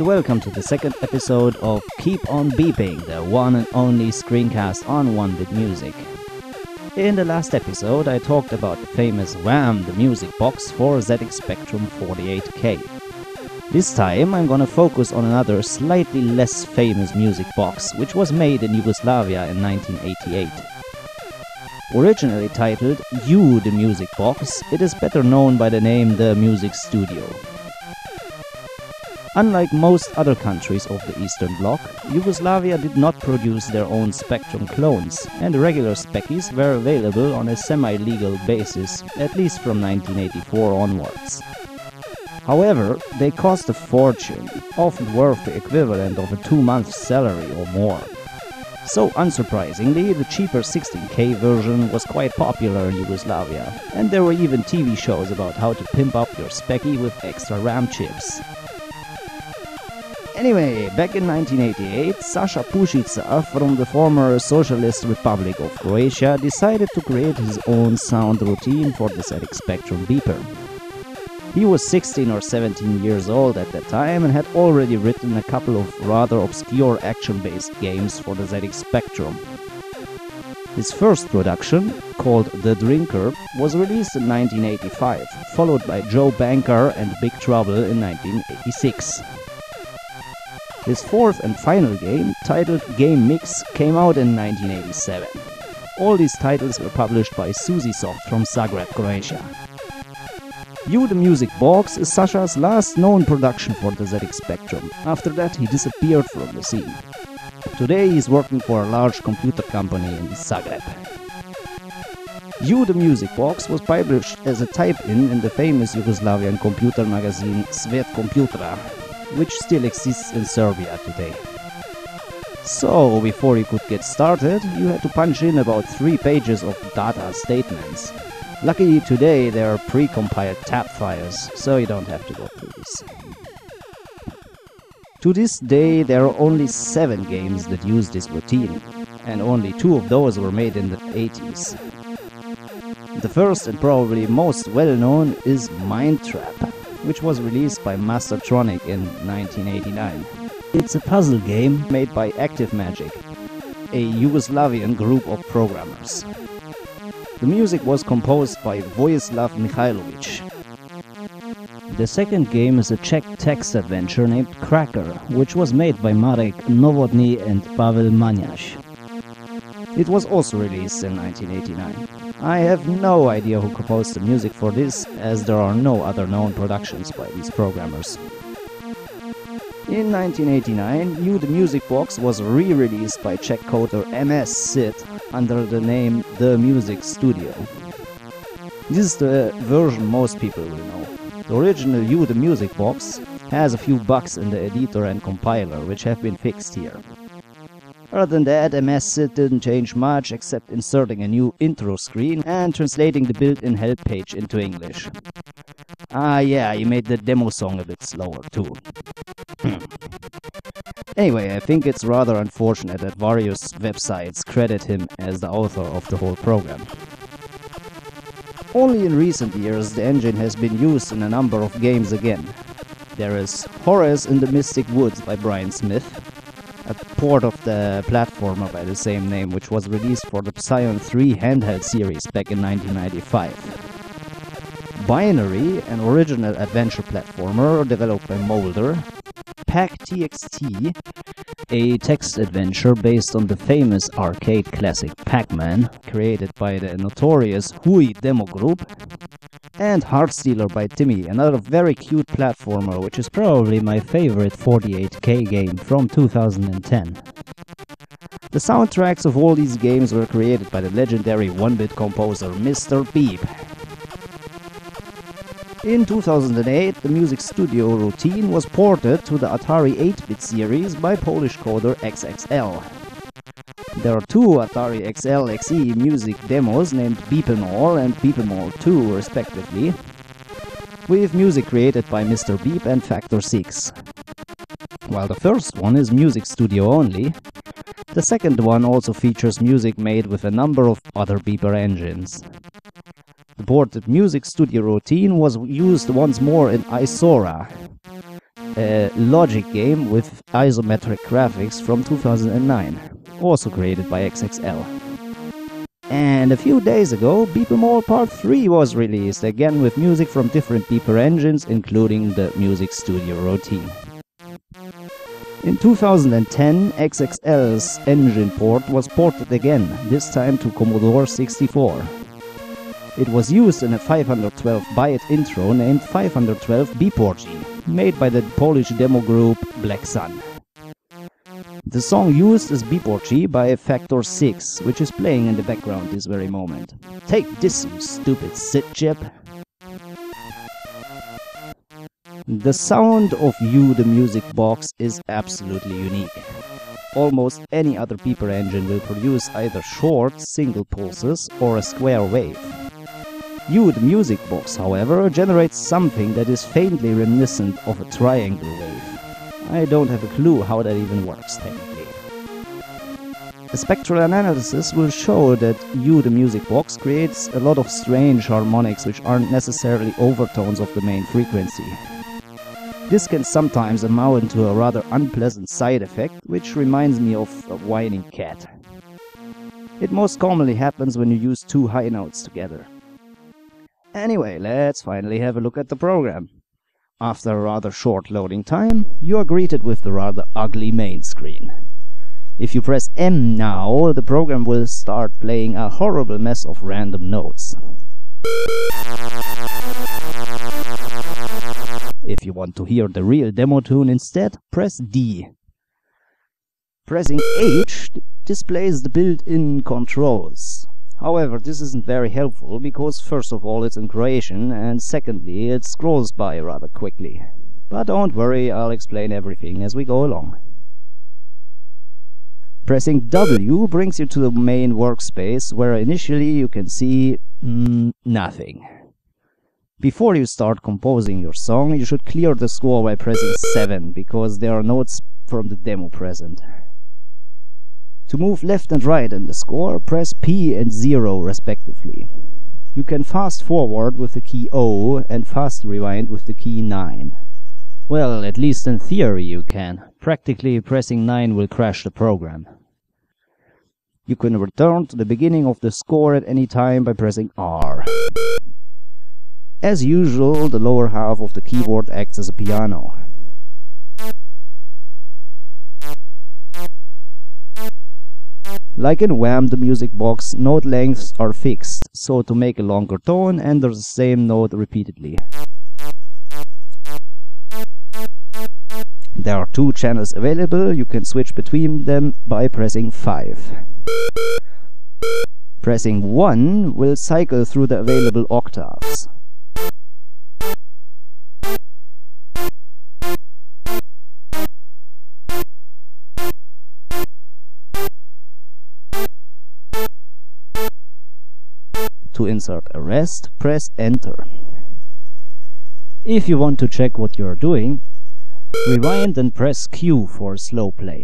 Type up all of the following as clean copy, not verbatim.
welcome to the second episode of Keep on Beeping, the one and only screencast on 1-bit music. In the last episode I talked about the famous Wham! The music box for ZX Spectrum 48K. This time I'm gonna focus on another slightly less famous music box, which was made in Yugoslavia in 1988. Originally titled E02 music box, it is better known by the name The Music Studio. Unlike most other countries of the Eastern Bloc, Yugoslavia did not produce their own Spectrum clones, and regular Speckies were available on a semi-legal basis, at least from 1984 onwards. However, they cost a fortune, often worth the equivalent of a 2-month salary or more. So unsurprisingly, the cheaper 16K version was quite popular in Yugoslavia, and there were even TV shows about how to pimp up your Specky with extra RAM chips. Anyway, back in 1988, Sasha Pušica from the former Socialist Republic of Croatia decided to create his own sound routine for the ZX Spectrum beeper. He was 16 or 17 years old at that time and had already written a couple of rather obscure action-based games for the ZX Spectrum. His first production, called The Drinker, was released in 1985, followed by Joe Banker and Big Trouble in 1986. His fourth and final game, titled Game Mix, came out in 1987. All these titles were published by Suzisoft from Zagreb, Croatia. E02 music box is Sasha's last known production for the ZX Spectrum. After that he disappeared from the scene. Today he's working for a large computer company in Zagreb. E02 music box was published as a type-in the famous Yugoslavian computer magazine Svet Komputera, which still exists in Serbia today. So, before you could get started, you had to punch in about 3 pages of data statements. Luckily today there are pre-compiled tab files, so you don't have to go through this. To this day there are only 7 games that use this routine, and only 2 of those were made in the 80s. The first and probably most well-known is Mind Trap, which was released by Mastertronic in 1989. It's a puzzle game made by Active Magic, a Yugoslavian group of programmers. The music was composed by Vojislav Mihailovic. The second game is a Czech text adventure named Cracker, which was made by Marek Novotny and Pavel Maniaš. It was also released in 1989. I have no idea who composed the music for this, as there are no other known productions by these programmers. In 1989, E02 music box was re-released by Czech coder MS Sid under the name The Music Studio. This is the version most people will know. The original E02 music box has a few bugs in the editor and compiler, which have been fixed here. Other than that, MS Sid didn't change much except inserting a new intro screen and translating the built-in help page into English. Ah yeah, he made the demo song a bit slower too. Anyway, I think it's rather unfortunate that various websites credit him as the author of the whole program. Only in recent years the engine has been used in a number of games again. There is Horace in the Mystic Woods by Brian Smith, a port of the platformer by the same name, which was released for the Psion 3 handheld series back in 1995. Binary, an original adventure platformer developed by Molder. Pac-TXT, a text adventure based on the famous arcade classic Pac-Man, created by the notorious Hui demo group. And Heartstealer by Timmy, another very cute platformer, which is probably my favorite 48K game from 2010. The soundtracks of all these games were created by the legendary 1-bit composer Mr. Beep. In 2008, the Music Studio routine was ported to the Atari 8-bit series by Polish coder XXL. There are 2 Atari XL XE music demos named Beep'em and Beep'em 2 respectively, with music created by Mr. Beep and Factor 6. While the first one is Music Studio only, the second one also features music made with a number of other beeper engines. The ported Music Studio routine was used once more in Isora, a logic game with isometric graphics from 2009, also created by XXL. And a few days ago, Beep 'em All Part 3 was released, again with music from different Beeper engines, including the Music Studio routine. In 2010, XXL's engine port was ported again, this time to Commodore 64. It was used in a 512-byte intro named 512 Beeporgy, made by the Polish demo group Black Sun. The song used is Beeporgy by Factor 6, which is playing in the background this very moment. Take this, you stupid sit chip! The sound of You the Music Box is absolutely unique. Almost any other Beeper engine will produce either short, single pulses or a square wave. You the Music Box, however, generates something that is faintly reminiscent of a triangle wave. I don't have a clue how that even works technically. A spectral analysis will show that You the Music Box creates a lot of strange harmonics which aren't necessarily overtones of the main frequency. This can sometimes amount to a rather unpleasant side effect, which reminds me of a whining cat. It most commonly happens when you use two high notes together. Anyway, let's finally have a look at the program. After a rather short loading time, you are greeted with the rather ugly main screen. If you press M now, the program will start playing a horrible mess of random notes. If you want to hear the real demo tune instead, press D. Pressing H displays the built-in controls. However, this isn't very helpful because first of all it's in Croatian and secondly it scrolls by rather quickly. But don't worry, I'll explain everything as we go along. Pressing W brings you to the main workspace where initially you can see nothing. Before you start composing your song, you should clear the score by pressing 7 because there are notes from the demo present. To move left and right in the score, press P and 0 respectively. You can fast forward with the key O and fast rewind with the key 9. Well, at least in theory you can. Practically pressing 9 will crash the program. You can return to the beginning of the score at any time by pressing R. As usual, the lower half of the keyboard acts as a piano. Like in Wham! The Music Box, note lengths are fixed, so to make a longer tone, enter the same note repeatedly. There are 2 channels available, you can switch between them by pressing 5. Pressing 1 will cycle through the available octaves. To insert a rest, press Enter. If you want to check what you are doing, rewind and press Q for slow play.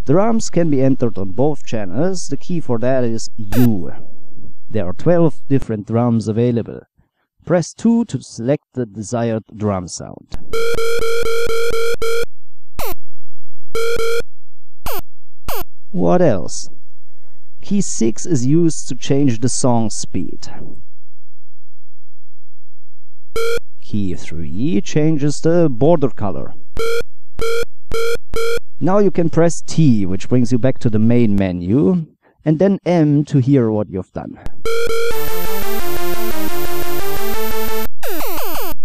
Drums can be entered on both channels, the key for that is U. There are 12 different drums available. Press 2 to select the desired drum sound. What else? Key 6 is used to change the song speed. Key 3 changes the border color. Now you can press T, which brings you back to the main menu, and then M to hear what you've done.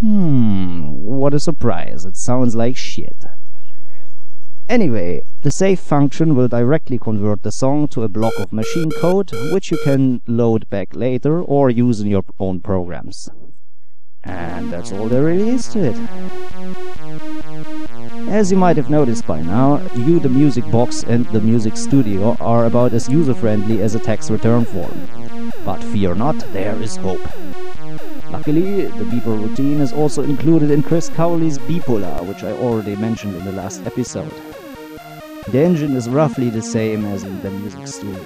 What a surprise, it sounds like shit. Anyway, the save function will directly convert the song to a block of machine code, which you can load back later or use in your own programs. And that's all there really is to it. As you might have noticed by now, You the Music Box and the Music Studio are about as user-friendly as a tax return form. But fear not, there is hope. Luckily, the beeper routine is also included in Chris Cowley's Bipolar, which I already mentioned in the last episode. The engine is roughly the same as in the Music Studio.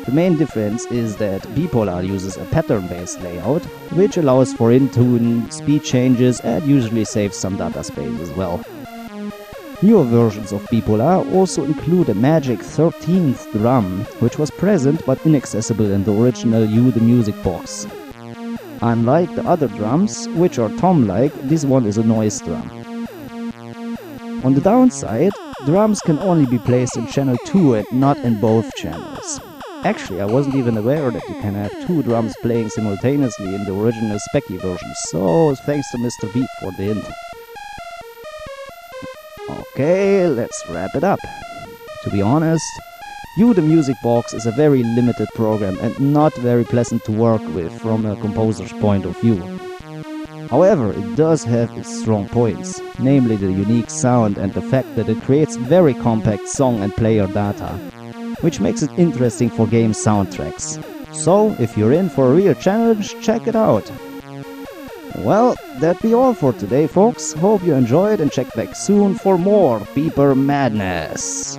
The main difference is that Bipolar uses a pattern-based layout, which allows for in-tune speed changes and usually saves some data space as well. Newer versions of Bipolar also include a magic 13th drum, which was present but inaccessible in the original E02 music box. Unlike the other drums, which are tom-like, this one is a noise drum. On the downside, drums can only be placed in channel 2 and not in both channels. Actually, I wasn't even aware that you can have 2 drums playing simultaneously in the original Specky version, so thanks to Mr. Beat for the hint. Okay, let's wrap it up. To be honest, E02 Music Box is a very limited program and not very pleasant to work with from a composer's point of view. However, it does have its strong points, namely the unique sound and the fact that it creates very compact song and player data, which makes it interesting for game soundtracks. So, if you're in for a real challenge, check it out! Well, that'd be all for today, folks. Hope you enjoyed and check back soon for more Beeper Madness.